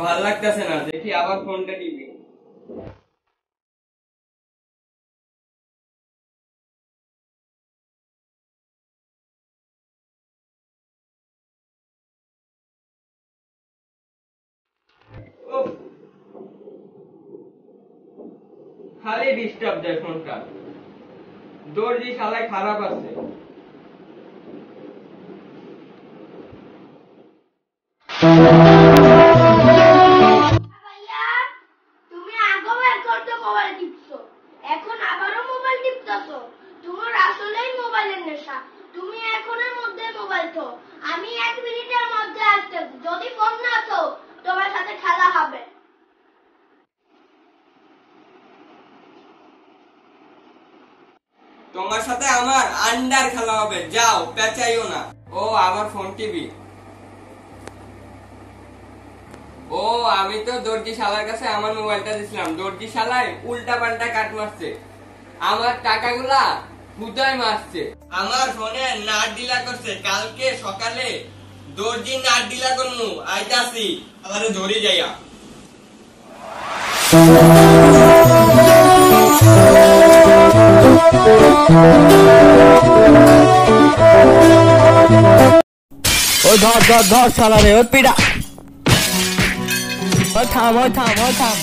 ভাল লাগতেছে না, দেখি আবার ফোনটা টিপি। খালি ডিস্টার্ব দেয় ফোনটা। দর্জি শালায় খারাপ আছে। এখন আবারও মোবাইল টিপতেছো। তোমার আসলেই মোবাইলের নেশা। তুমি এখনের মধ্যে মোবাইল তো আমি 1 মিনিটের মধ্যে আসতেছি। যদি ফোন না তো তোমার সাথে খেলা হবে। তোমার সাথে আমার আন্ডার খেলা হবে, যাও পেঁচাইও না। ও আবার ফোন টিভি। ও আমি তো দর্জি শালার কাছে আমার মোবাইলটা দিছিলাম, দর্জি শালায় উল্টা পাল্টা কাট মারছে, আমার টাকাগুলা হুদায় মারছে। আমার ফোনে নাট ডিলা করছে, কালকে সকালে দর্জি নাট ডিলা করমু, আইতাছি আমারে ধরে যাইয়া। ও ধর ধর ধর শালা রে, ও পিড়া, ও থাম ও থাম ও থাম।